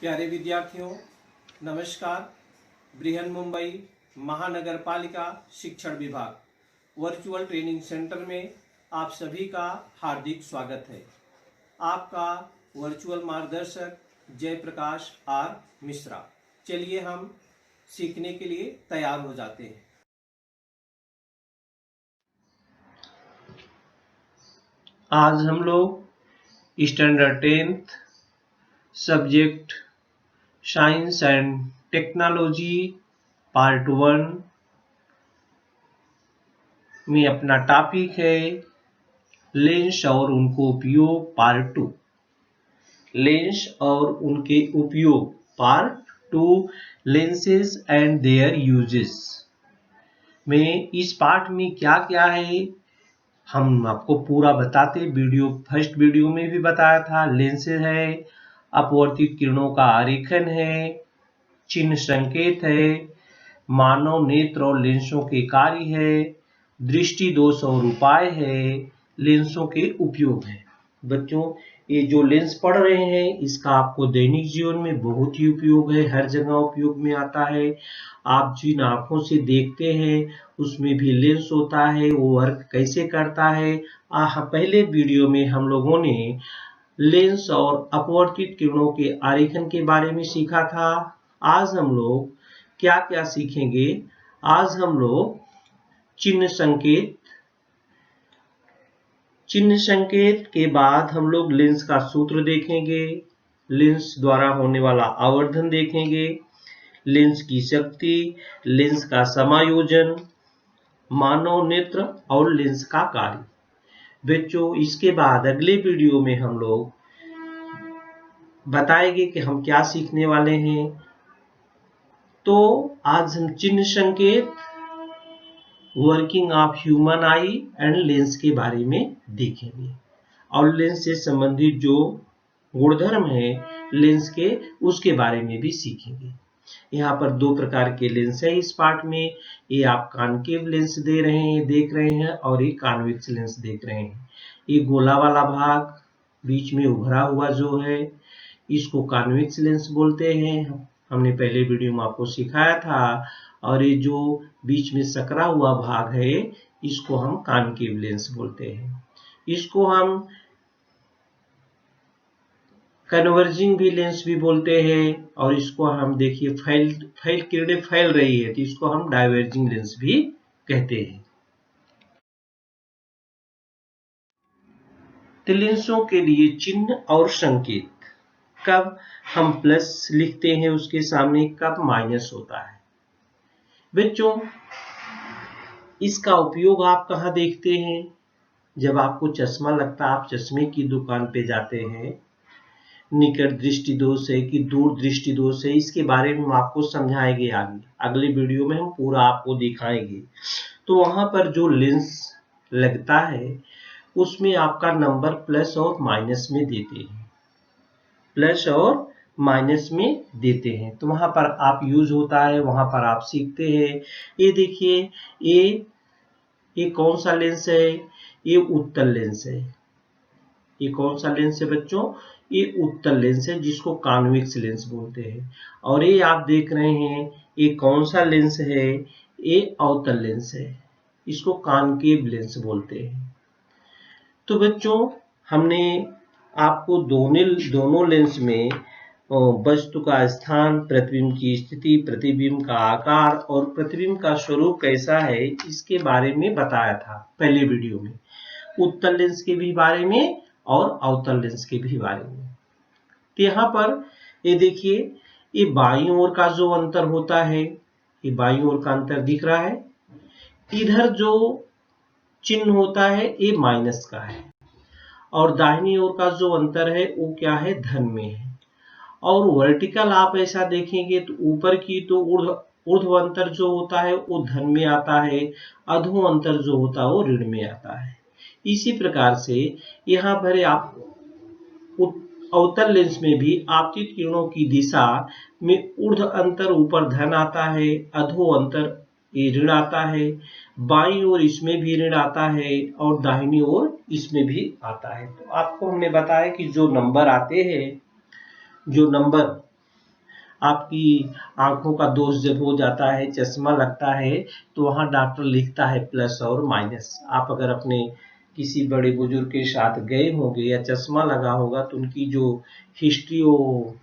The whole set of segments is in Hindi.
प्यारे विद्यार्थियों, नमस्कार। बृहन मुंबई महानगर पालिका शिक्षण विभाग वर्चुअल ट्रेनिंग सेंटर में आप सभी का हार्दिक स्वागत है। आपका वर्चुअल मार्गदर्शक जयप्रकाश आर मिश्रा। चलिए हम सीखने के लिए तैयार हो जाते हैं। आज हम लोग standard 10th subject science and technology part 1 में अपना टॉपिक है लेंस और उनको उपयोग पार्ट 2। लेंस और उनके उपयोग part 2, lenses and there uses में इस पार्ट में क्या क्या है हम आपको पूरा बताते। फर्स्ट वीडियो में भी बताया था। लेंसेज है, अपवर्तित किरणों का आरेखन है, चिन्ह संकेत है, मानव नेत्र और लेंसों के कार्य है, दृष्टि दोष और उपाय है, लेंसों के उपयोग है। बच्चों, ये जो लेंस पढ़ रहे हैं इसका आपको दैनिक जीवन में बहुत ही उपयोग है, हर जगह उपयोग में आता है। आप जिन आंखों से देखते हैं उसमें भी लेंस होता है, वो वर्क कैसे करता है। पहले वीडियो में हम लोगों ने लेंस और अपवर्तित किरणों के आरेखन के बारे में सीखा था। आज हम लोग क्या क्या सीखेंगे? आज हम लोग चिन्ह संकेत के बाद हम लोग लेंस का सूत्र देखेंगे, लेंस द्वारा होने वाला आवर्धन देखेंगे, लेंस की शक्ति, लेंस का समायोजन, मानव नेत्र और लेंस का कार्य। बच्चों, इसके बाद अगले वीडियो में हम लोग बताएंगे कि हम क्या सीखने वाले हैं। तो आज हम चिन्ह संकेत, working of human I and lens के बारे में देखेंगे और लेंस से संबंधित जो गुणधर्म है लेंस के उसके बारे में भी सीखेंगे। यहाँ पर दो प्रकार के लेंस है इस पार्ट में। ये आप कॉनकेव लेंस देख रहे हैं और ये कॉन्वेक्स लेंस देख रहे हैं। ये गोला वाला भाग बीच में उभरा हुआ जो है इसको कॉन्वेक्स लेंस बोलते हैं। हमने पहले वीडियो में आपको सिखाया था। और ये जो बीच में सकरा हुआ भाग है इसको हम कॉनकेव लेंस बोलते हैं। इसको हम कन्वर्जिंग भी लेंस भी बोलते हैं और इसको हम देखिए किरणें फैल रही है तो इसको हम डाइवर्जिंग लेंस भी कहते हैं। तो लेंसों के लिए चिन्ह और संकेत, कब हम प्लस लिखते हैं उसके सामने, कब माइनस होता है। बच्चों, इसका उपयोग आप कहाँ देखते हैं? जब आपको चश्मा लगता है, आप चश्मे की दुकान पे जाते हैं, निकट दृष्टि दोष है कि दूर दृष्टि दोष है, इसके बारे में हम आपको समझाएंगे। अगले वीडियो में हम पूरा आपको दिखाएंगे। तो वहां पर जो लेंस लगता है उसमें आपका नंबर प्लस और माइनस में देते हैं, प्लस और माइनस में देते हैं। तो वहां पर आप यूज होता है, वहां पर आप सीखते हैं। ये देखिए, ये कौन सा लेंस है? ये उत्तल लेंस है। ये कौन सा लेंस है बच्चों? ये उत्तल लेंस है जिसको कॉन्वेक्स लेंस बोलते हैं। और ये आप देख रहे हैं ये कौन सा लेंस है? ये अवतल लेंस है, इसको कॉनकेव लेंस बोलते हैं। तो बच्चों, हमने आपको दोनों लेंस में वस्तु का स्थान, प्रतिबिंब की स्थिति, प्रतिबिंब का आकार और प्रतिबिंब का स्वरूप कैसा है इसके बारे में बताया था पहले वीडियो में। उत्तल लेंस के भी बारे में और अवतल लेंस के भी बारे में। तो यहाँ पर ये देखिए, ये बाईं ओर का जो अंतर होता है, ये बाईं ओर का अंतर दिख रहा है। इधर जो चिन्ह होता है ये माइनस का है और दाहिनी ओर का जो अंतर है वो क्या है? धन में है। और वर्टिकल आप ऐसा देखेंगे तो ऊपर की तो ऊर्ध्व अंतर जो होता है वो धन में आता है, अधो अंतर जो होता है वो ऋण में आता है। इसी प्रकार से यहाँ पर आप अवतल लेंस में भी आपतित किरणों की दिशा में ऊर्ध्व अंतर ऊपर धन आता है, अधो अंतर ये ऋण आता है, बाईं ओर इसमें भी ऋण आता है और दाहिनी ओर इसमें भी आता है। तो आपको हमने बताया कि जो नंबर आते हैं, जो नंबर आपकी आंखों का दोष जब हो जाता है, चश्मा लगता है, तो वहां डॉक्टर लिखता है प्लस और माइनस। आप अगर अपने किसी बड़े बुजुर्ग के साथ गए होंगे या चश्मा लगा होगा तो उनकी जो हिस्ट्री वो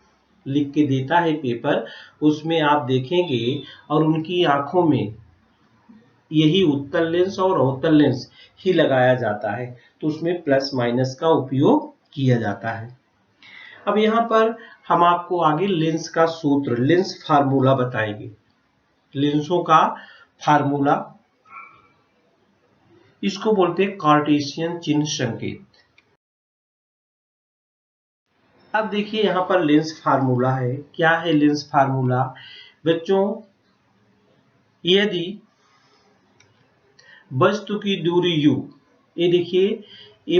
लिख के देता है पेपर, उसमें आप देखेंगे और उनकी आंखों में यही उत्तल लेंस और अवतल लेंस ही लगाया जाता है, तो उसमें प्लस माइनस का उपयोग किया जाता है। अब यहाँ पर हम आपको आगे लेंस का सूत्र, लेंस फार्मूला बताएंगे। लेंसों का फार्मूला, इसको बोलते हैं कार्टेशियन चिन्ह संकेत। अब देखिए यहाँ पर लेंस फार्मूला है। क्या है लेंस फार्मूला बच्चों? यदि वस्तु की दूरी u, ये देखिए ये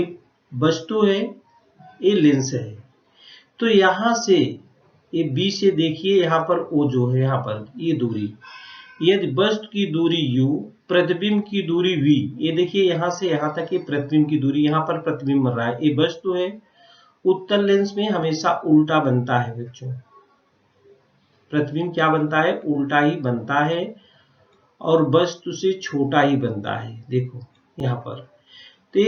वस्तु है, ये लेंस है, तो यहां से ये b से देखिए यहाँ पर o जो है, यहाँ पर ये दूरी, यदि वस्तु की दूरी u, प्रतिबिंब की दूरी v, ये देखिए यहां से यहां तक ये प्रतिबिंब की दूरी, यहाँ पर प्रतिबिंब बन रहा है, ये वस्तु है। उत्तल लेंस में हमेशा उल्टा बनता है बच्चों, प्रतिबिंब क्या बनता है? उल्टा ही बनता है और वस्तु से छोटा ही बनता है। देखो यहाँ पर ते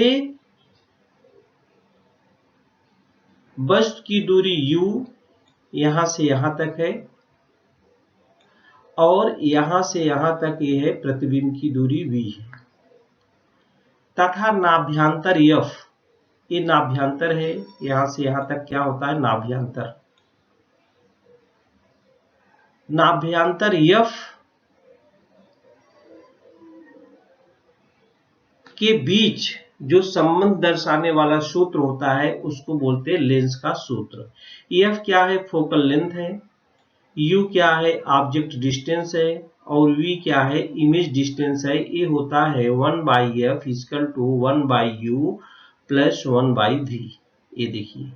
वस्तु की दूरी u यहां से यहां तक है और यहां से यहां तक ये है प्रतिबिंब की दूरी v है, तथा नाभ्यंतर f, ये नाभ्यंतर है, यहां से यहां तक क्या होता है? नाभ्यंतर। नाभ्यंतर f के बीच जो संबंध दर्शाने वाला सूत्र होता है उसको बोलते हैं लेंस का सूत्र। f क्या है? फोकल लेंथ है, u क्या है? ऑब्जेक्ट डिस्टेंस है, और v क्या है? इमेज डिस्टेंस है। ये होता है 1/f equal to 1/u plus 1/v। ये देखिए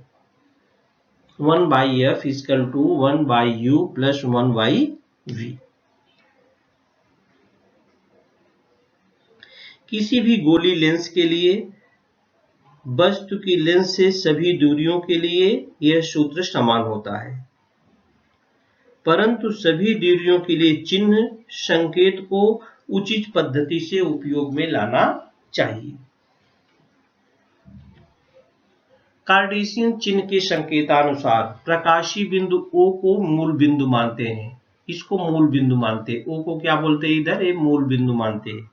1/f equal to 1/u plus 1/v। किसी भी गोली लेंस के लिए वस्तु की लेंस से सभी दूरियों के लिए यह सूत्र समान होता है, परंतु सभी दूरियों के लिए चिन्ह संकेत को उचित पद्धति से उपयोग में लाना चाहिए। कार्टेशियन चिन्ह के संकेतानुसार प्रकाशीय बिंदु O को मूल बिंदु मानते हैं, इसको मूल बिंदु मानते हैं। O को क्या बोलते हैं? इधर ये मूल बिंदु मानते हैं।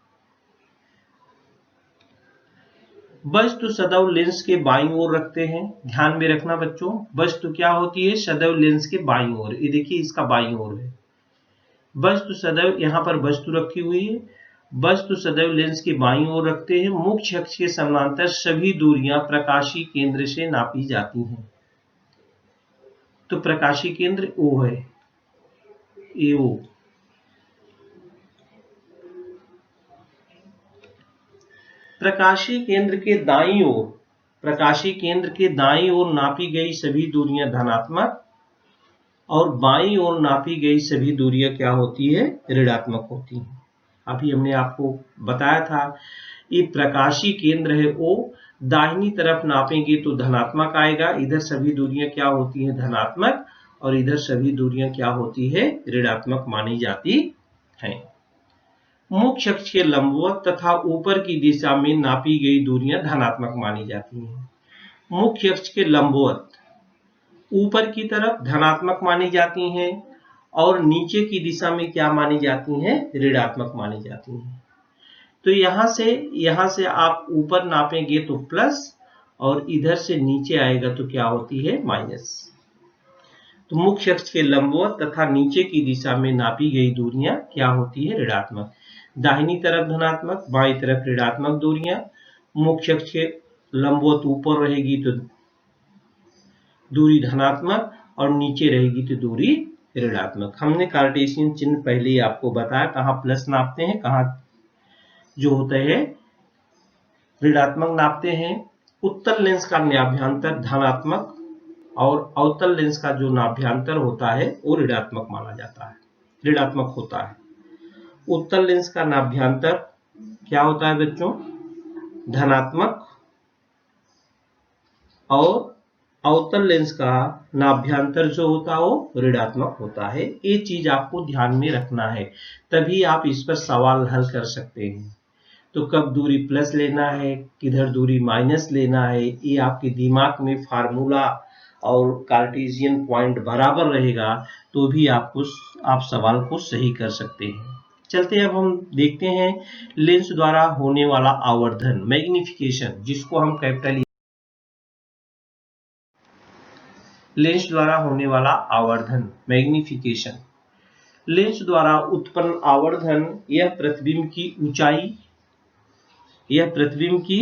वस्तु सदैव लेंस के बाईं ओर रखते हैं। ध्यान में रखना बच्चों, वस्तु क्या होती है? सदैव लेंस के बाईं ओर। ये देखिए इसका बाईं ओर है वस्तु, सदैव यहाँ पर वस्तु रखी हुई है, वस्तु सदैव लेंस के बाईं ओर रखते हैं। मुख्य अक्ष के समानांतर सभी दूरियां प्रकाशीय केंद्र से नापी जाती हैं। तो प्रकाशीय केंद्र O है, AO। प्रकाशीय केंद्र के दाईं ओर, प्रकाशीय केंद्र के दाईं ओर नापी गई सभी दूरियां धनात्मक और बाईं ओर नापी गई सभी दूरियां क्या होती है? ऋणात्मक होती हैं। अभी हमने आपको बताया था ये प्रकाशीय केंद्र है O, दाहिनी तरफ नापेंगे तो धनात्मक आएगा, इधर सभी दूरियां क्या होती हैं? धनात्मक, और इधर सभी दूरियां क्या होती है? ऋणात्मक मानी जाती हैं। मुख्य अक्ष के लंबवत तथा ऊपर की दिशा में नापी गई दूरियां धनात्मक मानी जाती हैं। मुख्य अक्ष के लंबवत ऊपर की तरफ धनात्मक मानी जाती हैं और नीचे की दिशा में क्या मानी जाती हैं? ऋणात्मक मानी जाती हैं। तो यहां से आप ऊपर नापेंगे तो प्लस, और इधर से नीचे आएगा तो क्या होती है? माइनस। तो मुख्य अक्ष के लंबवत तथा नीचे की दिशा में नापी गई दूरियां क्या होती है? ऋणात्मक। दाहिनी तरफ धनात्मक, बाईं तरफ ऋणात्मक दूरियां। मुख्य अक्ष के लंबवत ऊपर रहेगी तो दूरी धनात्मक, और नीचे रहेगी तो दूरी ऋणात्मक। हमने कार्टेशियन चिन्ह पहले ही आपको बताया, कहाँ प्लस नापते हैं, कहाँ जो होता है ऋणात्मक नापते हैं। उत्तल लेंस का नाभ्यंतर धनात्मक और अवतल लेंस का जो नाभ्यंतर होता है वो ऋणात्मक माना जाता है, ऋणात्मक होता है। उत्तल लेंस का नाभ्यंतर क्या होता है बच्चों? धनात्मक, और अवतल लेंस का नाभ्यंतर जो होता है वो ऋणात्मक होता है। ये चीज आपको ध्यान में रखना है, तभी आप इस पर सवाल हल कर सकते हैं। तो कब दूरी प्लस लेना है, किधर दूरी माइनस लेना है, ये आपके दिमाग में फार्मूला और कार्टेशियन पॉइंट बराबर रहेगा तो भी आप सवाल को सही कर सकते हैं। चलते अब हम देखते हैं लेंस द्वारा होने वाला आवर्धन, मैग्निफिकेशन, जिसको हम कैपिटल लेंस द्वारा होने वाला आवर्धन, मैग्निफिकेशन। लेंस द्वारा उत्पन्न आवर्धन यह प्रतिबिंब की ऊंचाई, यह प्रतिबिंब की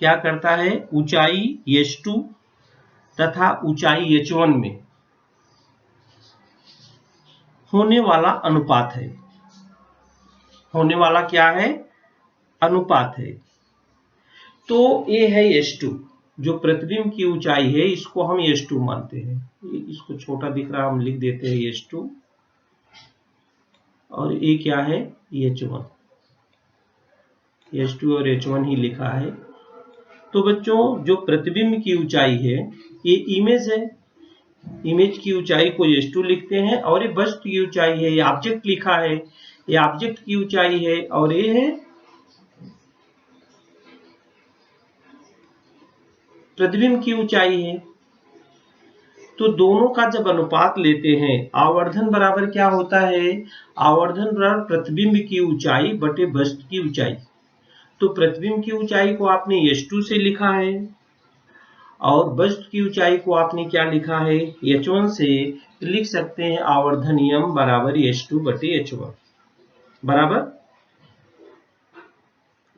क्या करता है, ऊंचाई h2 तथा ऊंचाई h1 में होने वाला अनुपात है। होने वाला क्या है, अनुपात है। तो ये है h2, जो प्रतिबिंब की ऊंचाई है इसको हम h2 मानते हैं। इसको छोटा दिख रहा, हम लिख देते हैं h2, और ये क्या है, h1। h2 और h1 ही लिखा है। तो बच्चों, जो प्रतिबिंब की ऊंचाई है ये इमेज है, इमेज की ऊंचाई को h2 लिखते हैं, और ये वस्तु की ऊंचाई है, ये ऑब्जेक्ट लिखा है, ये ऑब्जेक्ट की ऊंचाई है, और ये है प्रतिबिंब की ऊंचाई है। तो दोनों का जब अनुपात लेते हैं, आवर्धन बराबर क्या होता है, आवर्धन बराबर प्रतिबिंब की ऊंचाई बटे वस्तु की ऊंचाई। तो प्रतिबिंब की ऊंचाई को आपने h2 से लिखा है, और वस्तु की ऊंचाई को आपने क्या लिखा है, h1 से। लिख सकते हैं आवर्धन m बराबर h2 बटे h1 बराबर,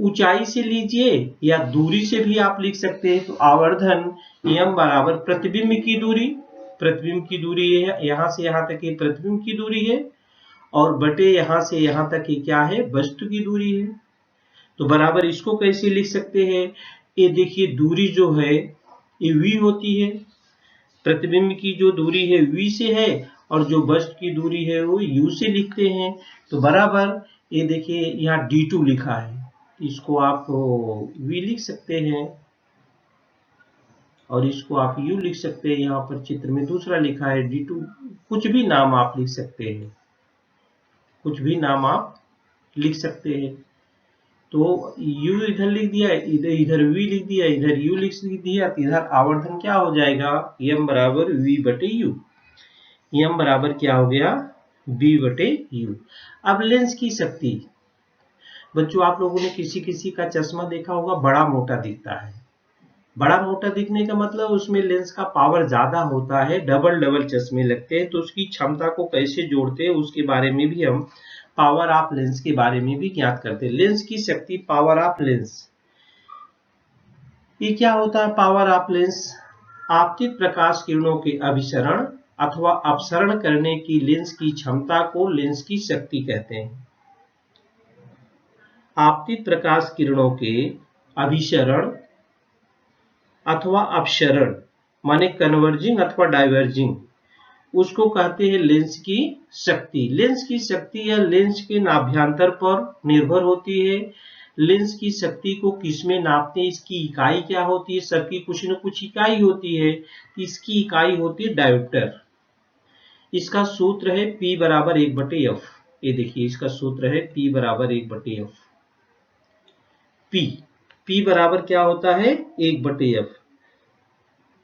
ऊंचाई से लीजिए या दूरी से भी आप लिख सकते हैं। तो आवर्धन m बराबर प्रतिबिंब की दूरी, प्रतिबिंब की दूरी है यहां से यहां तक की प्रतिबिंब की दूरी है, और बटे यहां से यहां तक की क्या है, वस्तु की दूरी है। तो बराबर इसको कैसे लिख सकते हैं, ये देखिए दूरी जो है ये v होती है, प्रतिबिंब की जो दूरी है v से है, और जो वस्तु की दूरी है वो u से लिखते हैं। तो बराबर ये देखिए यहाँ d2 लिखा है, इसको आप v लिख सकते हैं, और इसको आप u लिख सकते हैं। यहाँ पर चित्र में दूसरा लिखा है d2, कुछ भी नाम आप लिख सकते हैं, कुछ भी नाम आप लिख सकते हैं। तो u इधर लिख दिया, इधर v लिख दिया, इधर u लिख दिया, तो इधर आवर्धन क्या हो जाएगा, m बराबर v बटे u। m बराबर क्या हो गया, v बटे u। अब लेंस की शक्ति, बच्चों आप लोगों ने किसी किसी का चश्मा देखा होगा, बड़ा मोटा दिखता है। बड़ा मोटा दिखने का मतलब उसमें लेंस का पावर ज्यादा होता है, डबल डबल चश्मे लगते हैं। तो उसकी क्षमता को कैसे जोड़ते हैं उसके बारे में भी हम पावर ऑफ लेंस के बारे में भी ज्ञात करते हैं। लेंस की शक्ति, पावर ऑफ लेंस, ये क्या होता है, पावर ऑफ लेंस आपतित प्रकाश किरणों के अभिसरण अथवा अपसरण करने की लेंस की क्षमता को लेंस की शक्ति कहते हैं। आपतित प्रकाश किरणों के अभिसरण अथवा अपसरण माने कन्वर्जिंग अथवा डाइवर्जिंग, उसको कहते हैं लेंस की शक्ति। लेंस की शक्ति या लेंस के नाभ्यंतर पर निर्भर होती है। लेंस की शक्ति को किसमें नापते हैं, इसकी इकाई क्या होती है, सबकी कुछ न कुछ इकाई होती है। इसकी इकाई होती है डायोप्टर। इसका सूत्र है P बराबर 1/f। ये देखिए इसका सूत्र है P बराबर 1/f। P बराबर क्या होता है, 1/f।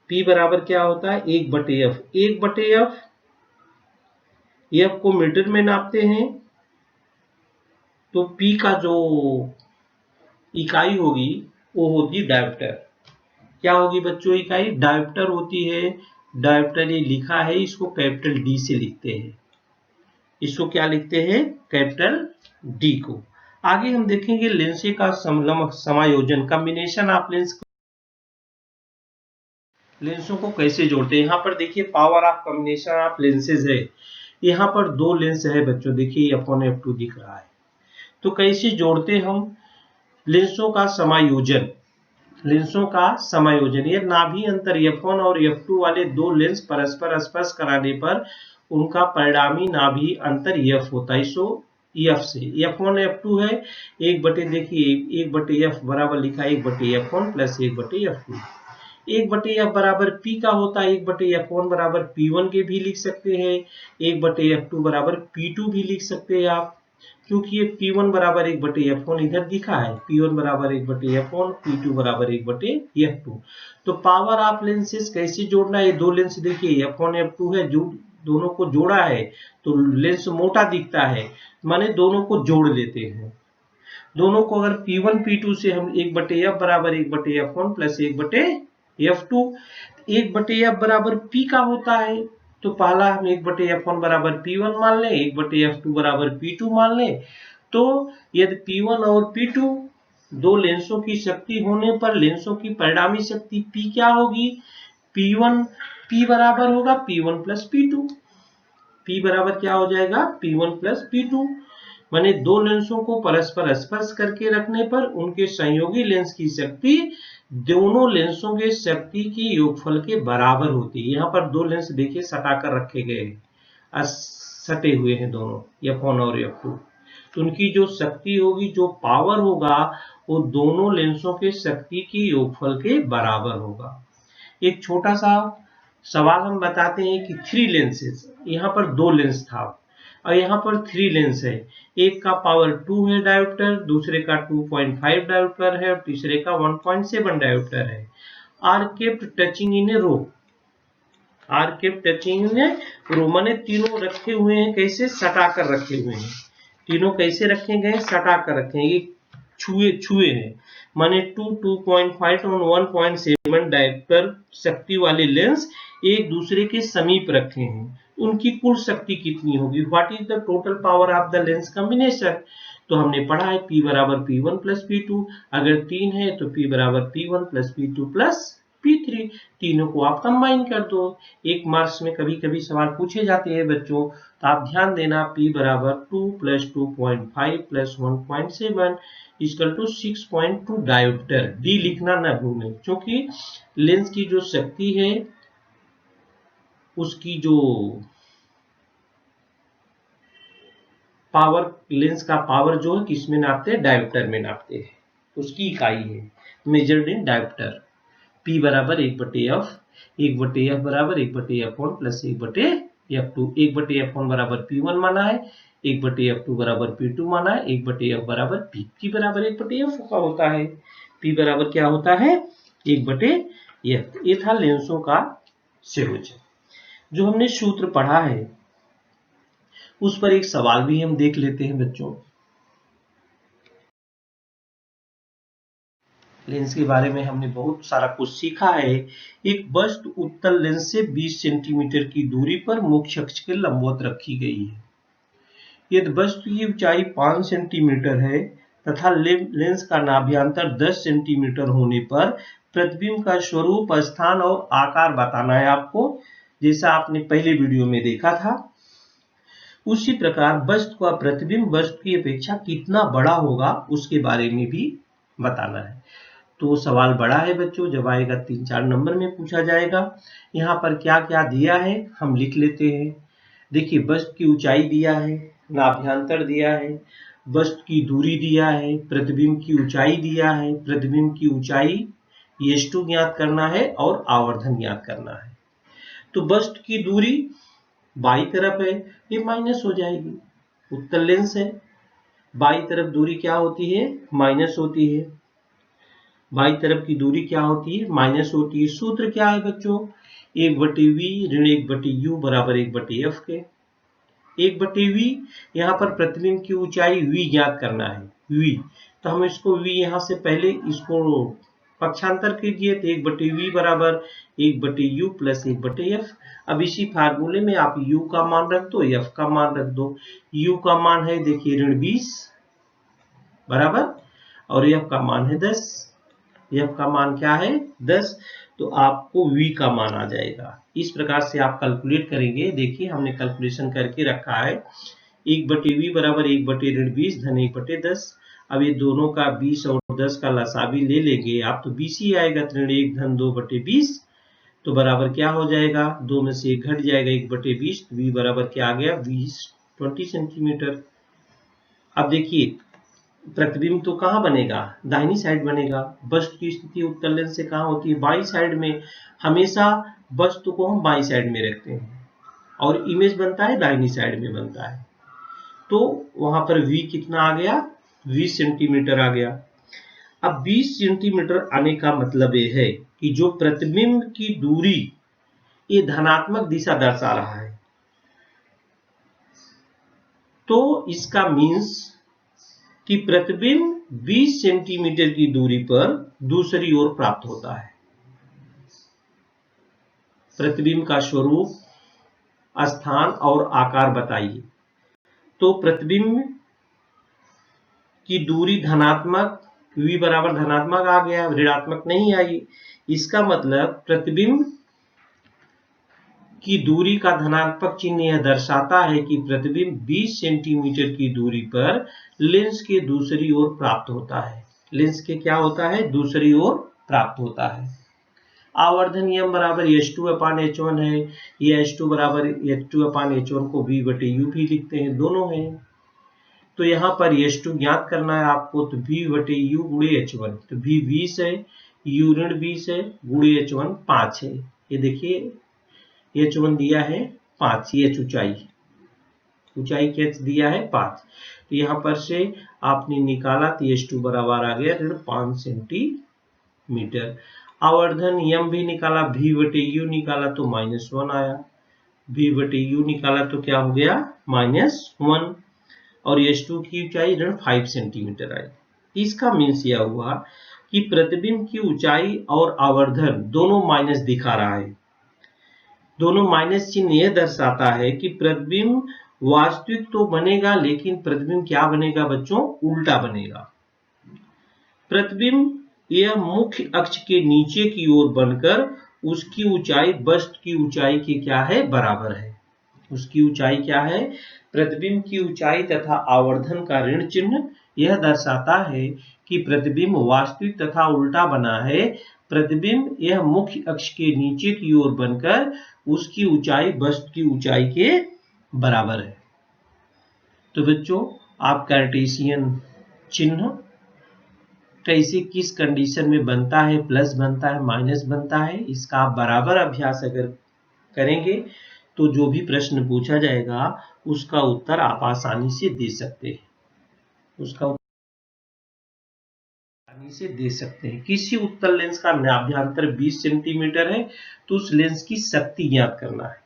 P बराबर क्या होता है, 1/f। 1/f, f को मीटर में नापते हैं, तो P का जो इकाई होगी वो होगी डायोप्टर। क्या होगी बच्चों इकाई, डायोप्टर होती है। डायोप्टर ये लिखा है, इसको कैपिटल D से लिखते हैं। इसको क्या लिखते हैं, कैपिटल D को। आगे हम देखेंगे लेंसे का समायोजन, कॉम्बिनेशन ऑफ लेंस, लेंसों को कैसे जोड़ते हैं। यहाँ पर देखिए power of combination of lenses है। यहाँ पर दो लेंस है बच्चों, देखिए F1 F2 दिख रहा है। तो कैसे जोड़ते हम लेंसों का समायोजन, लेंसों का समायोजन, यह नाभि अंतर F1 और F2 वाले दो लेंस परस्पर स्पर्श कराने पर उनका परिणामी नाभि अंतर F होता है। सो F से F1 F2 है, 1/, देखिए 1/f बराबर लिखा है 1/f1 प्लस 1/f2। एक बटे एफ बराबर पी का होता है, एक बटे एफ वन बराबर P1 के भी लिख सकते हैं, एक बटे F2 बराबर P2 भी लिख सकते हैं आप, क्योंकि ये P1 बराबर एक बटे F1 इधर दिखा है, P1 बराबर एक बटे F1, P2 बराबर एक बटे F2। तो पावर ऑफ लेंसेज कैसे जोड़ना है, दो लेंस देखिए F1 F2 है, जो दोनों को जोड़ा है तो लेंस मोटा दिखता है, माने दोनों को जोड़ लेते हैं। दोनों को अगर P1 P2 से हम एक बटे F बराबर एक बटे F1 प्लस एक बटे F2, एक बटे F बराबर P का होता है, तो पहला हम एक बटे F1 बराबर P1 मान लें, एक बटे F2 बराबर P2 मान लें। तो यदि P1 और P2 दो लेंसों की शक्ति होने पर लेंसों की परिणामी शक्ति P क्या होगी, P1 P बराबर होगा P1 प्लस P2। P बराबर क्या हो जाएगा, P1 प्लस P2, माने दो लेंसों को परस्पर स्पर्श करके रखने पर उनके संयोगी लेंस की शक्ति दोनों लेंसों के शक्ति के योगफल के बराबर होती है। यहाँ पर दो लेंस देखिए सटाकर रखे गए हैं, सटे हुए हैं दोनों F1 और F2, तो उनकी जो शक्ति होगी, जो पावर होगा, वो दोनों लेंसों के शक्ति के योगफल के बराबर होगा। एक छोटा सा सवाल हम बताते हैं कि 3 लेंसेज, यहाँ पर 2 लेंस था और यहाँ पर 3 लेंस है, एक का पावर 2 है डायोप्टर, दूसरे का 2.5 डायोप्टर है और तीसरे का 1.7 डायोप्टर है। Are kept touching in a row, are kept touching in a row माने तीनों रखे हुए हैं, कैसे सटा कर रखे हुए हैं, तीनों कैसे रखे गए, सटा कर रखे हैं, ये छुए हैं, माने 2.5 और 1.7 डायोप्टर शक्ति वाले लेंस एक दूसरे के समीप रखे हैं। उनकी कुल शक्ति कितनी होगी, what is the total power of the lens combination. तो हमने पढ़ा है P बराबर P1 प्लस P2, अगर 3 है तो P बराबर P1 plus P2 plus P3, तीनों को आप कंबाइन कर दो। एक मार्क्स में कभी कभी सवाल पूछे जाते हैं बच्चों, तो आप ध्यान देना P बराबर 2 plus 2.5 plus 1.7 equal to 6.2 dioptre, D लिखना न भूलें, क्योंकि लेंस की जो शक्ति है उसकी जो पावर, लेंस का पावर जो है किसमें नापते हैं, डायोप्टर में नापते हैं, उसकी इकाई है मेजर्ड इन डायोप्टर। P बराबर 1/F, 1/F बराबर 1/F1 प्लस 1/F2, 1/F1 बराबर P1 माना है, 1/F2 बराबर P2 माना है, 1/F बराबर P बराबर 1/F का होता है। P बराबर क्या होता है, 1/F। ये था लेंसों का संयोजन। जो हमने सूत्र पढ़ा है उस पर एक सवाल भी हम देख लेते हैं बच्चों। लेंस के बारे में हमने बहुत सारा कुछ सीखा है। एक वस्तु उत्तल लेंस से 20 सेंटीमीटर की दूरी पर मुख्य अक्ष के लंबवत रखी गई है। यदि वस्तु की ऊंचाई 5 सेंटीमीटर है तथा लेंस का नाभ्यंतर 10 सेंटीमीटर होने पर प्रतिबिंब का स्वरूप, स्थान और आकार बताना है आपको, जैसा आपने पहले वीडियो में देखा था। उसी प्रकार वस्तु का प्रतिबिंब वस्तु की अपेक्षा कितना बड़ा होगा उसके बारे में भी बताना है। तो सवाल बड़ा है बच्चों, जब आएगा 3-4 नंबर में पूछा जाएगा। यहाँ पर क्या क्या दिया है हम लिख लेते हैं। देखिए, वस्तु की ऊंचाई दिया है, नाभ्यंतर दिया है, वस्तु की दूरी दिया है, प्रतिबिंब की ऊंचाई दिया है, प्रतिबिंब की ऊंचाई S2 ज्ञात करना है और आवर्धन ज्ञात करना है। तो वस्तु की दूरी बाई तरफ है, ये माइनस हो जाएगी, उत्तल लेंस है, बाई तरफ दूरी क्या होती है, माइनस होती है, बाई तरफ की दूरी क्या होती है, माइनस होती है। सूत्र क्या है बच्चों, 1/V ऋण 1/U बराबर 1/F के। 1/V, यहाँ पर प्रतिबिंब की ऊंचाई V ज्ञात करना है, V, तो हम इसको V यहाँ से पहले इसको पक्षांतर कीजिए, तो 1/V बराबर 1/U प्लस 1/F। अब इसी फार्मूले में आप U का मान रख दो, F का मान रख दो। U का मान है देखिए ऋण 20 बराबर, और F का मान है 10, F का मान क्या है 10, तो आपको V का मान आ जाएगा। इस प्रकार से आप कैलकुलेट करेंगे। देखिए हमने कैलकुलेशन करके रखा है, 1/V बराबर 1/20 धन 1/10। अब ये दोनों का 20 और 10 का लसा भी ले लेंगे आप, तो 20 ही आएगा, ऋण 1 धन 2/20, तो बराबर क्या हो जाएगा, 2 में से 1 घट जाएगा, 1/20, तो V बराबर क्या आ गया, 20 सेंटीमीटर। अब देखिए प्रतिबिंब तो कहाँ बनेगा, दाहिनी साइड बनेगा। वस्तु की स्थिति उत्तल लेंस से कहाँ होती है, बाई साइड में। हमेशा वस्तु को हम बाई साइड में रखते हैं और इमेज बनता है दाहिनी साइड में बनता है। तो वहां पर v कितना आ गया, 20 सेंटीमीटर आ गया। अब 20 सेंटीमीटर आने का मतलब ये है कि जो प्रतिबिंब की दूरी ये धनात्मक दिशा दर्शा रहा है, तो इसका मीन्स कि प्रतिबिंब 20 सेंटीमीटर की दूरी पर दूसरी ओर प्राप्त होता है। प्रतिबिंब का स्वरूप, स्थान और आकार बताइए। तो प्रतिबिंब की दूरी धनात्मक, v बराबर धनात्मक आ गया, ऋणात्मक नहीं आई। इसका मतलब प्रतिबिंब की दूरी का धनात्मक चिन्ह यह दर्शाता है कि प्रतिबिंब 20 सेंटीमीटर की दूरी पर लेंस के दूसरी ओर प्राप्त होता है। लेंस के क्या होता है, दूसरी ओर प्राप्त होता है। आवर्धन नियम बराबर h2/h1 है। यह h2 बराबर h2/h1 को v/u भी लिखते हैं, दोनों हैं। तो यहाँ पर h2 ज्ञात करना है आपको, तो v/u गुणे h1, तो v 20 है, u ऋण 20 है, गुणे h1 5 है। ये देखिए h1 दिया है 5, h ऊंचाई क्या दिया है 5। तो यहाँ पर से आपने निकाला तो h2 बराबर आ गया ऋण 5 सेंटीमीटर। आवर्धन नियम भी निकाला, v/u निकाला तो -1 आया, v/u निकाला तो क्या हो गया -1, और h2 की ऊंचाई ऋण 5 सेंटीमीटर आई। इसका मीन्स यह हुआ कि प्रतिबिंब की ऊंचाई और आवर्धन दोनों माइनस दिखा रहा है। दोनों माइनस चिन्ह यह दर्शाता है कि प्रतिबिंब वास्तविक तो बनेगा, लेकिन प्रतिबिंब क्या बनेगा बच्चों, उल्टा बनेगा। प्रतिबिंब यह मुख्य अक्ष के नीचे की ओर बनकर उसकी ऊंचाई वस्तु की ऊंचाई के क्या है, बराबर है। उसकी ऊंचाई क्या है, प्रतिबिंब की ऊंचाई तथा आवर्धन का ऋण चिन्ह यह दर्शाता है कि प्रतिबिंब वास्तविक तथा उल्टा बना है। प्रतिबिंब यह मुख्य अक्ष के नीचे की ओर बनकर उसकी ऊंचाई वस्तु की ऊंचाई के बराबर है। तो बच्चों, आप कार्टेशियन चिन्ह कैसे किस कंडीशन में बनता है, प्लस बनता है, माइनस बनता है, इसका आप बराबर अभ्यास अगर करेंगे तो जो भी प्रश्न पूछा जाएगा उसका उत्तर आप आसानी से दे सकते हैं। किसी उत्तल लेंस का नाभ्यांतर 20 सेंटीमीटर है तो उस लेंस की शक्ति ज्ञात करना है।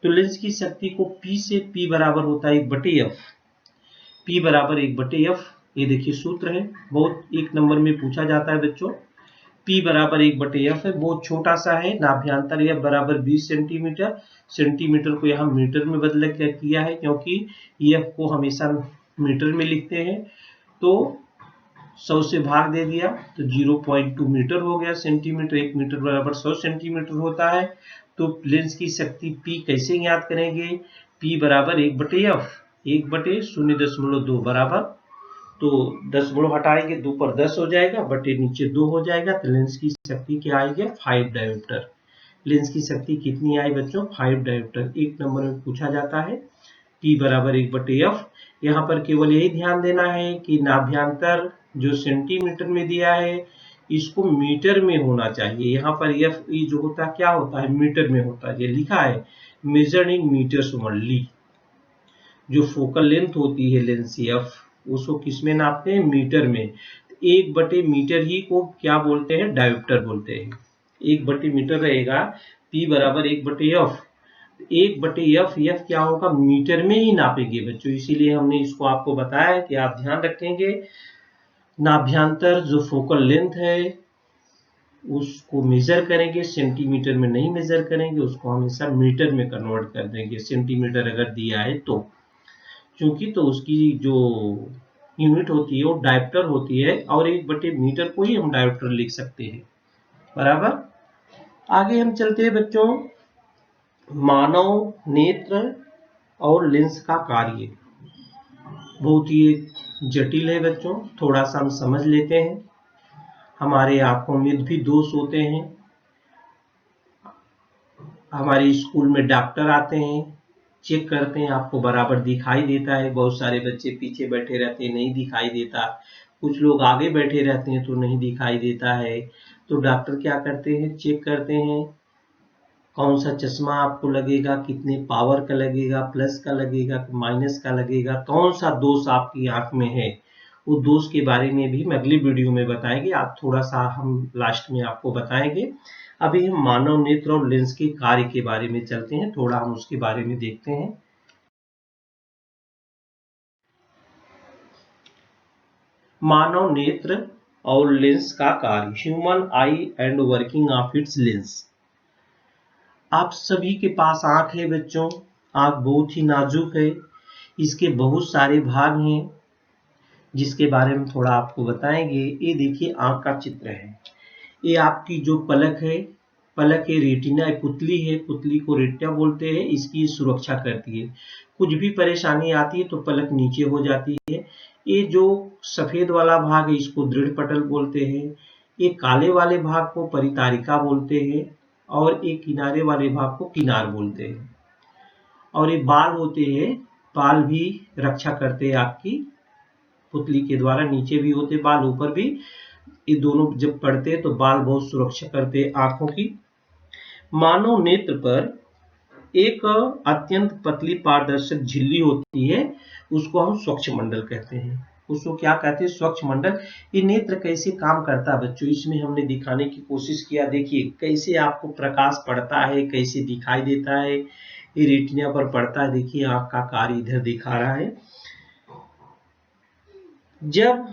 तो लेंस की शक्ति को P से P बराबर होता है 1/f, P बराबर 1/f। ये देखिए सूत्र है, बहुत 1 नंबर में पूछा जाता है बच्चों। P बराबर 1/f है, बहुत छोटा सा है। नाभ्यांतर f बराबर 20 सेंटीमीटर, सेंटीमीटर को यहाँ मीटर में बदल किया है क्योंकि f को हमेशा मीटर में लिखते हैं। तो 100 से भाग दे दिया तो 0.2 मीटर हो गया। सेंटीमीटर, 1 मीटर बराबर 100 सेंटीमीटर होता है। तो लेंस की शक्ति P कैसे ज्ञात करेंगे, P बराबर 1/f, 1/0.2 बराबर, तो 10 हटाएंगे, 2 पर 10 हो जाएगा, बटे नीचे 2 हो जाएगा। तो लेंस की शक्ति क्या आएगी, 5 डायोप्टर। लेंस की शक्ति कितनी आई बच्चों, 5 डायोप्टर। 1 नंबर में पूछा जाता है। P बराबर 1/f। यहाँ पर केवल यही ध्यान देना है कि नाभ्यांतर जो सेंटीमीटर में दिया है इसको मीटर में होना चाहिए। यहाँ पर एफ ई जो होता है क्या होता है, मीटर में होता है। ये लिखा है मेजर्ड इन मीटर्स ओनली। जो फोकल लेंथ होती है लेंस एफ, उसको किस में नापते हैं, मीटर में। 1/मीटर ही को क्या बोलते हैं, डायोप्टर बोलते हैं। 1/मीटर रहेगा, P बराबर 1/f। 1/f, एफ क्या होगा, मीटर में ही नापेंगे बच्चों। इसीलिए हमने इसको आपको बताया कि आप ध्यान रखेंगे नाभ्यांतर जो फोकल लेंथ है उसको मेजर करेंगे, सेंटीमीटर में नहीं मेजर करेंगे, उसको हमेशा मीटर में कन्वर्ट कर देंगे। सेंटीमीटर अगर दिया है तो, क्योंकि तो उसकी जो यूनिट होती है वो डायोप्टर होती है, और 1/मीटर को ही हम डायोप्टर लिख सकते हैं, बराबर। आगे हम चलते हैं बच्चों, मानव नेत्र और लेंस का कार्य बहुत ही जटिल है बच्चों, थोड़ा सा हम समझ लेते हैं। हमारे आंखों में भी दोष होते हैं। हमारे स्कूल में डॉक्टर आते हैं, चेक करते हैं, आपको बराबर दिखाई देता है। बहुत सारे बच्चे पीछे बैठे रहते हैं, नहीं दिखाई देता, कुछ लोग आगे बैठे रहते हैं तो नहीं दिखाई देता है। तो डॉक्टर क्या करते हैं, चेक करते हैं कौन सा चश्मा आपको लगेगा, कितने पावर का लगेगा, प्लस का लगेगा, माइनस का लगेगा, कौन सा दोष आपकी आंख में है। वो दोष के बारे में भी हम अगली वीडियो में बताएंगे, आप थोड़ा सा हम लास्ट में आपको बताएंगे। अभी हम मानव नेत्र और लेंस के कार्य के बारे में चलते हैं, थोड़ा हम उसके बारे में देखते हैं। मानव नेत्र और लेंस का कार्य, human I and working of its lens. आप सभी के पास आंख है बच्चों, आंख बहुत ही नाजुक है, इसके बहुत सारे भाग हैं जिसके बारे में थोड़ा आपको बताएंगे। ये देखिए आंख का चित्र है, ये आपकी जो पलक है, पलक है रेटिना, पुतली है, पुतली को रेटिना बोलते हैं, इसकी सुरक्षा करती है। कुछ भी परेशानी आती है तो पलक नीचे हो जाती है। ये जो सफेद वाला भाग है इसको दृढ़ पटल बोलते हैं, ये काले वाले भाग को परितारिका बोलते हैं, और ये किनारे वाले भाग को किनार बोलते हैं। और ये बाल होते हैं, बाल भी रक्षा करते हैं आपकी पुतली के द्वारा, नीचे भी होते बाल, ऊपर भी। ये दोनों जब पड़ते हैं तो बाल बहुत सुरक्षा करते हैं आंखों की। मानव नेत्र पर एक अत्यंत पतली पारदर्शक झिल्ली होती है, उसको हम स्वच्छ मंडल कहते हैं। उसको क्या कहते हैं, स्वच्छ मंडल। ये नेत्र कैसे काम करता है बच्चों, इसमें हमने दिखाने की कोशिश किया। देखिए कैसे आपको प्रकाश पड़ता है, कैसे दिखाई देता है, ये रेटिना पर पड़ता है। देखिए आंख का कार्य इधर दिखा रहा है। जब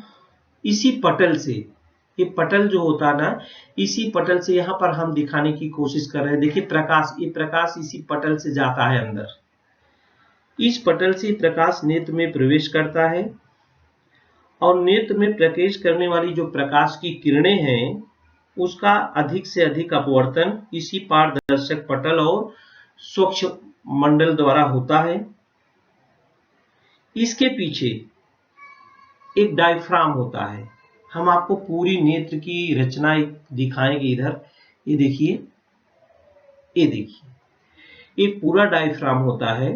इसी पटल से, ये पटल जो होता ना, इसी पटल से यहाँ पर हम दिखाने की कोशिश कर रहे हैं। देखिए प्रकाश, ये प्रकाश इसी पटल से जाता है अंदर, इस पटल से प्रकाश नेत्र में प्रवेश करता है, और नेत्र में प्रवेश करने वाली जो प्रकाश की किरणें हैं उसका अधिक से अधिक अपवर्तन इसी पारदर्शक पटल और स्वच्छ मंडल द्वारा होता है। इसके पीछे एक डायफ्राम होता है। हम आपको पूरी नेत्र की रचना दिखाएंगे इधर। ये देखिए, ये देखिए, ये पूरा डायफ्राम होता है।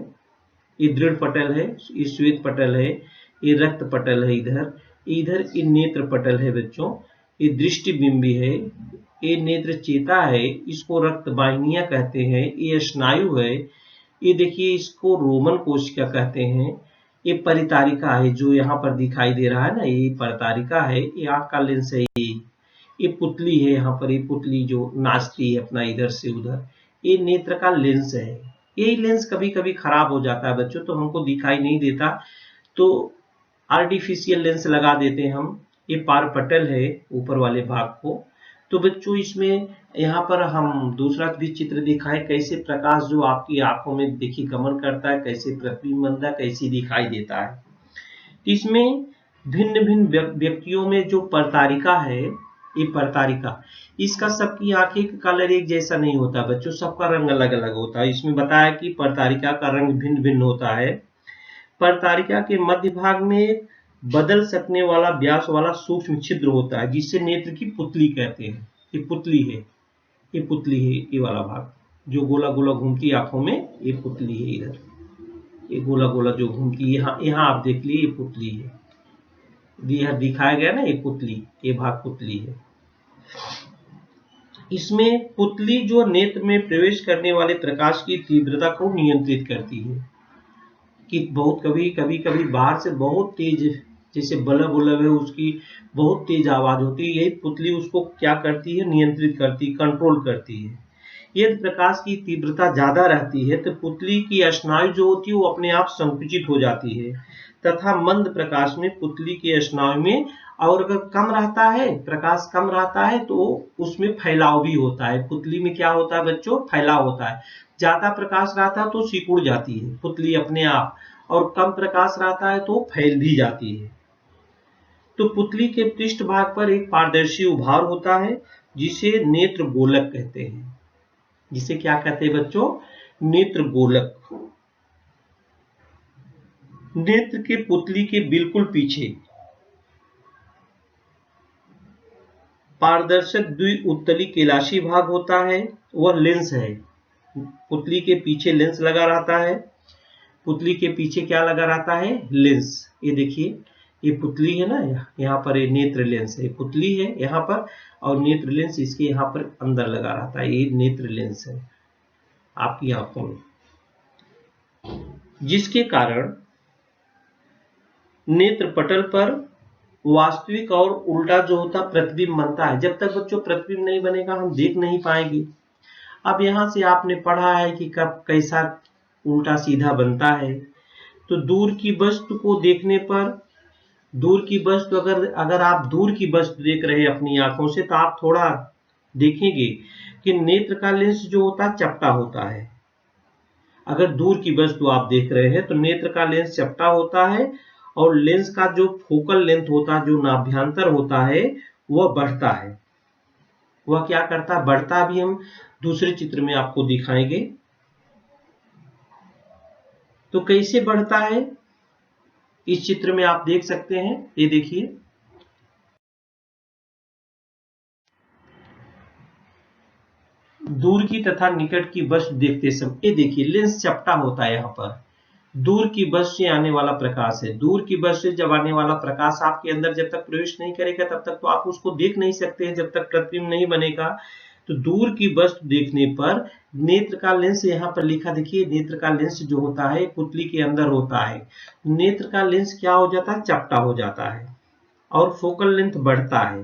ये दृढ़ पटल है, ये श्वेत पटल है, ये रक्त पटल है, इधर इधर ये नेत्र पटल है बच्चों। ये दृष्टि बिंबी है, ये नेत्र चेता है, इसको रक्त वाहिनियां कहते हैं। ये स्नायु है, ये देखिए इसको रोमन कोशिका कहते हैं। ये परितारिका है जो यहाँ पर दिखाई दे रहा है ना, ये परितारिका है। ये आंख का लेंस है, ये पुतली है, यहाँ पर ये पुतली जो नाचती है अपना इधर से उधर, ये नेत्र का लेंस है। ये लेंस कभी कभी खराब हो जाता है बच्चों, तो हमको दिखाई नहीं देता, तो आर्टिफिशियल लेंस लगा देते हैं हम। ये पारपटल है ऊपर वाले भाग को। तो बच्चों इसमें यहाँ पर हम दूसरा भी चित्र दिखाए, कैसे प्रकाश जो आपकी आंखों में देखिए गमन करता है, कैसे प्रतिबिंब कैसे दिखाई देता है। इसमें भिन्न भिन्न व्यक्तियों में जो परतारिका है, ये परतारिका, इसका सबकी आंखें का कलर एक जैसा नहीं होता बच्चों, सबका रंग अलग अलग होता है। इसमें बताया कि परतारिका का रंग भिन्न भिन्न होता है। परतारिका के मध्य भाग में बदल सकने वाला व्यास वाला सूक्ष्म छिद्र होता है, जिसे नेत्र की पुतली कहते हैं। ये पुतली है, ये पुतली है, ये वाला भाग जो गोला गोला घूमती आंखों में, ये पुतली है। इधर ये गोला गोला जो घूमती, यहाँ यहाँ आप देख लीजिए, ये पुतली है, यह दिखाया गया ना, ये पुतली, ये भाग पुतली है। इसमें पुतली जो नेत्र में प्रवेश करने वाले प्रकाश की तीव्रता को नियंत्रित करती है, कि बहुत कभी बाहर से बहुत तेज, जैसे बल्ब उल्ब है उसकी बहुत तेज आवाज होती है, यही पुतली उसको क्या करती है, नियंत्रित करती, कंट्रोल करती है। यदि प्रकाश की तीव्रता ज्यादा रहती है तो पुतली की स्नायु जो होती है वो अपने आप संकुचित हो जाती है, तथा मंद प्रकाश में पुतली के स्नायु में, और अगर कम रहता है, प्रकाश कम रहता है तो उसमें फैलाव भी होता है। पुतली में क्या होता है बच्चों, फैलाव होता है। ज्यादा प्रकाश रहता है तो सिकुड़ जाती है पुतली अपने आप, और कम प्रकाश रहता है तो फैल भी जाती है। तो पुतली के पृष्ठ भाग पर एक पारदर्शी उभार होता है जिसे नेत्र गोलक कहते हैं। जिसे क्या कहते हैं बच्चों, नेत्र गोलक। नेत्र के पुतली के बिल्कुल पीछे पारदर्शक द्विउत्तलीय कैलाशी भाग होता है, वह लेंस है। पुतली के पीछे लेंस लगा रहता है, पुतली के पीछे क्या लगा रहता है? लेंस। ये देखिए, ये पुतली है ना, यहाँ पर ये नेत्र लेंस है, पुतली है यहाँ पर और नेत्र लेंस इसके यहाँ पर अंदर लगा रहता है। ये नेत्र लेंस है आपकी आंखों में, जिसके कारण नेत्र पटल पर वास्तविक और उल्टा जो होता प्रतिबिंब बनता है। जब तक बच्चों प्रतिबिंब नहीं बनेगा हम देख नहीं पाएंगे। अब यहां से आपने पढ़ा है कि कब कैसा उल्टा सीधा बनता है। तो दूर की वस्तु को देखने पर, दूर की वस्तु अगर आप दूर की वस्तु देख रहे हैं अपनी आंखों से, तो आप थोड़ा देखेंगे कि नेत्र का लेंस जो होता है चपटा होता है। अगर दूर की वस्तु आप देख रहे हैं तो नेत्र का लेंस चपटा होता है और लेंस का जो फोकल लेंथ होता है, जो नाभ्यांतर होता है, वह बढ़ता है। वह क्या करता है? बढ़ता भी हम दूसरे चित्र में आपको दिखाएंगे। तो कैसे बढ़ता है इस चित्र में आप देख सकते हैं। ये देखिए, दूर की तथा निकट की वस्तु देखते समय, ये देखिए लेंस चपटा होता है। यहाँ पर दूर की वस्तु से आने वाला प्रकाश है। दूर की वस्तु से जब आने वाला प्रकाश आपके अंदर जब तक प्रवेश नहीं करेगा तब तक तो आप उसको देख नहीं सकते हैं, जब तक प्रतिबिंब नहीं बनेगा। तो दूर की वस्तु देखने पर नेत्र का लेंस, यहाँ पर लिखा देखिए, नेत्र का लेंस जो होता है पुतली के अंदर होता है। नेत्र का लेंस क्या हो जाता है? चपटा हो जाता है और फोकल लेंथ बढ़ता है।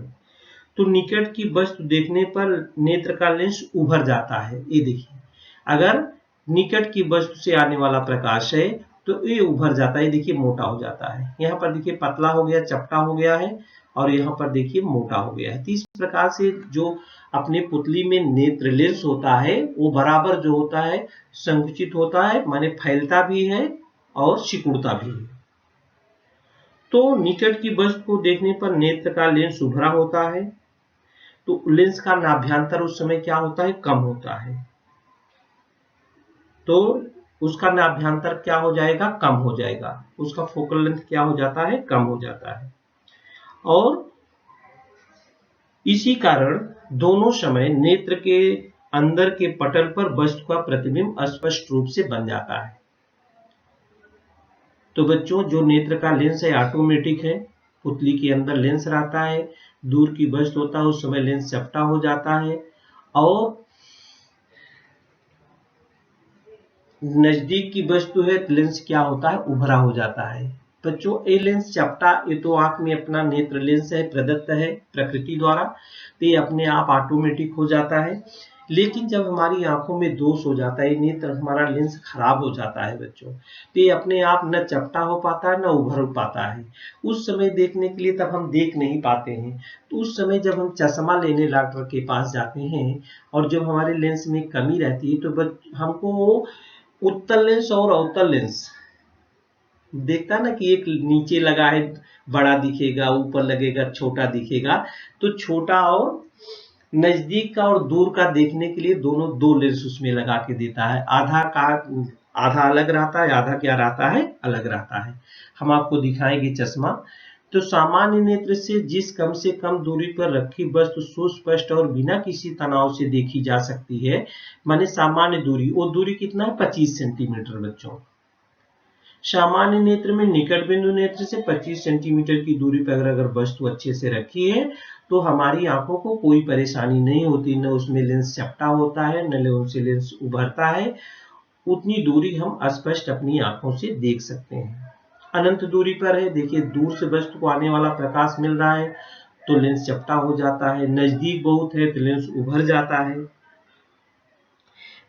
तो निकट की वस्तु देखने पर नेत्र का लेंस उभर जाता है। ये देखिए, अगर निकट की वस्तु से आने वाला प्रकाश है तो ये उभर जाता है। देखिए मोटा हो जाता है। यहाँ पर देखिए पतला हो गया, चपटा हो गया है, और यहाँ पर देखिए मोटा हो गया है। तो इस प्रकार से जो अपने पुतली में नेत्र लेंस होता है वो बराबर जो होता है संकुचित होता है, माने फैलता भी है और सिकुड़ता भी है। तो निकट की वस्तु को देखने पर नेत्र का लेंस उभरा होता है, तो लेंस का नाभ्यांतर उस समय क्या होता है? कम होता है। तो उसका नाभ्यांतर क्या हो जाएगा? कम हो जाएगा। उसका फोकल लेंथ क्या हो जाता है? कम हो जाता है। और इसी कारण दोनों समय नेत्र के अंदर के पटल पर वस्तु का प्रतिबिंब स्पष्ट रूप से बन जाता है। तो बच्चों, जो नेत्र का लेंस है ऑटोमेटिक है, पुतली के अंदर लेंस रहता है, दूर की वस्तु होता है उस समय लेंस चपटा हो जाता है और नजदीक की वस्तु है तो लेंस क्या होता है? उभरा हो जाता है। बच्चों, ये लेंस चपटा, ये तो आंख में अपना नेत्र लेंस है, प्रदत्त है प्रकृति द्वारा, तो ये अपने आप ऑटोमेटिक हो जाता है। लेकिन जब हमारी आंखों में दोष हो जाता है, नेत्र हमारा लेंस खराब हो जाता है बच्चों, तो ये अपने आप न चपटा हो पाता है न उभर पाता है। उस समय देखने के लिए तब हम देख नहीं पाते हैं। तो उस समय जब हम चश्मा लेने डॉक्टर के पास जाते हैं और जब हमारे लेंस में कमी रहती है तो हमको उत्तल लेंस और अवतल लेंस देखता ना कि एक नीचे लगा है बड़ा दिखेगा, ऊपर लगेगा छोटा दिखेगा। तो छोटा और नजदीक का और दूर का देखने के लिए दोनों दो लेंस उसमें लगा के देता है। आधा अलग रहता है, आधा क्या रहता है? अलग रहता है। हम आपको दिखाएंगे चश्मा। तो सामान्य नेत्र से जिस कम से कम दूरी पर रखी वस्तु सुस्पष्ट और बिना किसी तनाव से देखी जा सकती है, माने सामान्य दूरी, वो दूरी कितना है? 25 सेंटीमीटर बच्चों। सामान्य नेत्र में निकट बिंदु नेत्र से 25 सेंटीमीटर की दूरी पर अगर वस्तु अच्छे से रखी है तो हमारी आंखों को कोई परेशानी नहीं होती, न उसमें लेंस चपटा होता है न उससे लेंस उभरता है। उतनी दूरी हम स्पष्ट अपनी आंखों से देख सकते हैं। अनंत दूरी पर है, देखिए दूर से वस्तु को आने वाला प्रकाश मिल रहा है तो लेंस चपटा हो जाता है, नजदीक बहुत है तो लेंस उभर जाता है।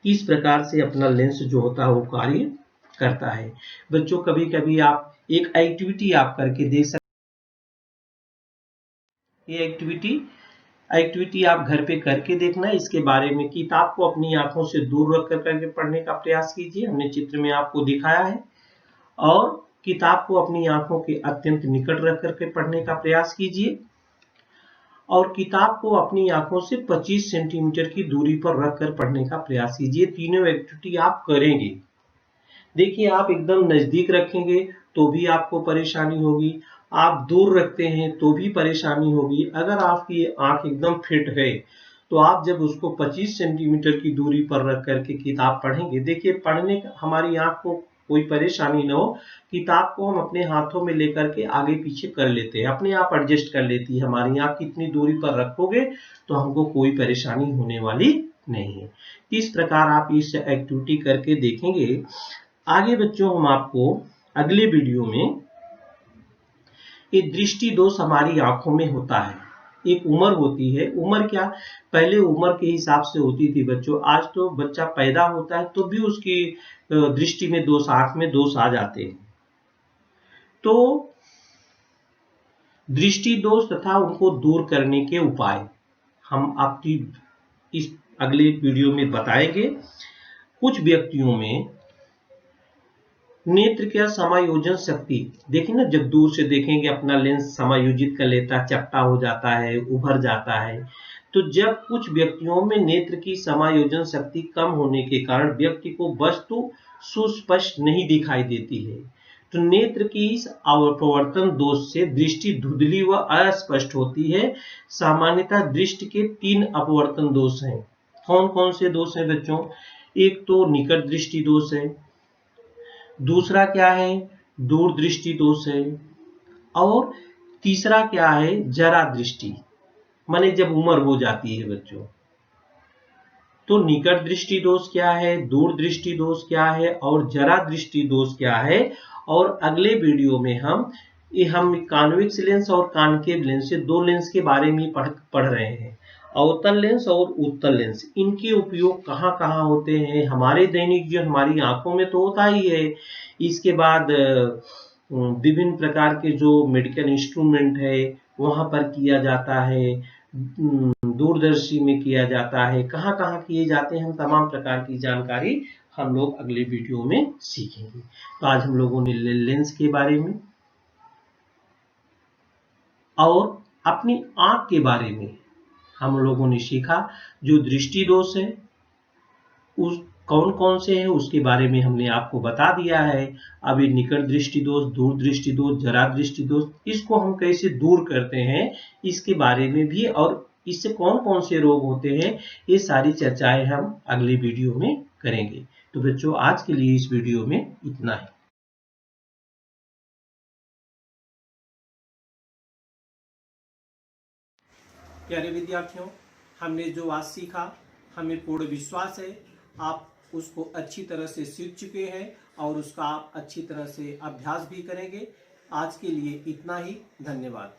इस प्रकार से अपना लेंस जो होता है वो कार्य करता है। बच्चों, कभी कभी आप एक एक्टिविटी आप करके देख सकते हैं। ये एक्टिविटी आप घर पे करके देखना। इसके बारे में किताब को अपनी आंखों से दूर रख करके पढ़ने का प्रयास कीजिए, हमने चित्र में आपको दिखाया है, और किताब को अपनी आंखों के अत्यंत निकट रख करके पढ़ने का प्रयास कीजिए, और किताब को अपनी आंखों से 25 सेंटीमीटर की दूरी पर रखकर पढ़ने का प्रयास कीजिए। तीनों एक्टिविटी आप करेंगे। देखिए, आप एकदम नजदीक रखेंगे तो भी आपको परेशानी होगी, आप दूर रखते हैं तो भी परेशानी होगी। अगर आपकी आंख एकदम फिट है तो आप जब उसको 25 सेंटीमीटर की दूरी पर रख करके किताब पढ़ेंगे, देखिए पढ़ने हमारी आंख को कोई परेशानी ना हो। किताब को हम अपने हाथों में लेकर के आगे पीछे कर लेते हैं, अपने आप एडजस्ट कर लेती है हमारी आँख। कितनी दूरी पर रखोगे तो हमको कोई परेशानी होने वाली नहीं है। इस प्रकार आप इस एक्टिविटी करके देखेंगे। आगे बच्चों हम आपको अगले वीडियो में ये दृष्टि दोष हमारी आंखों में होता है, एक उम्र होती है। उम्र क्या, पहले उम्र के हिसाब से होती थी बच्चों, आज तो बच्चा पैदा होता है तो भी उसकी दृष्टि में दोष, आंख में दोष आ जाते हैं। तो दृष्टि दोष तथा उनको दूर करने के उपाय हम आपकी इस अगले वीडियो में बताएंगे। कुछ व्यक्तियों में नेत्र का समायोजन शक्ति, देखिए ना, जब दूर से देखेंगे अपना लेंस समायोजित कर लेता है, चपटा हो जाता है, उभर जाता है। तो जब कुछ व्यक्तियों में नेत्र की समायोजन शक्ति कम होने के कारण व्यक्ति को वस्तु सुस्पष्ट नहीं दिखाई देती है, तो नेत्र की इस अपवर्तन दोष से दृष्टि धुंधली व अस्पष्ट होती है। सामान्यतः दृष्टि के 3 अपवर्तन दोष हैं। कौन कौन से दोष हैं बच्चों? एक तो निकट दृष्टि दोष है, दूसरा क्या है, दूर दृष्टि दोष है, और तीसरा क्या है, जरा दृष्टि, माने जब उम्र हो जाती है बच्चों। तो निकट दृष्टि दोष क्या है, दूर दृष्टि दोष क्या है, और जरा दृष्टि दोष क्या है। और अगले वीडियो में हम कॉन्वेक्स लेंस और कॉनकेव लेंस, ये 2 लेंस के बारे में पढ़ रहे हैं। अवतल लेंस और उत्तल लेंस, इनके उपयोग कहाँ कहाँ होते हैं? हमारे दैनिक जीवन, हमारी आंखों में तो होता ही है। इसके बाद विभिन्न प्रकार के जो मेडिकल इंस्ट्रूमेंट है वहां पर किया जाता है, दूरदर्शी में किया जाता है, कहाँ कहाँ किए जाते हैं, हम तमाम प्रकार की जानकारी हम लोग अगले वीडियो में सीखेंगे। तो आज हम लोगों ने लेंस के बारे में और अपनी आंख के बारे में हम लोगों ने सीखा। जो दृष्टि दोष है उस कौन कौन से हैं उसके बारे में हमने आपको बता दिया है। अभी निकट दृष्टि दोष, दूर दृष्टि दोष, जरा दृष्टि दोष, इसको हम कैसे दूर करते हैं इसके बारे में भी, और इससे कौन कौन से रोग होते हैं, ये सारी चर्चाएं हम अगले वीडियो में करेंगे। तो बच्चों आज के लिए इस वीडियो में इतना ही। प्यारे विद्यार्थियों, हमने जो आज सीखा, हमें पूर्ण विश्वास है आप उसको अच्छी तरह से सीख चुके हैं और उसका आप अच्छी तरह से अभ्यास भी करेंगे। आज के लिए इतना ही, धन्यवाद।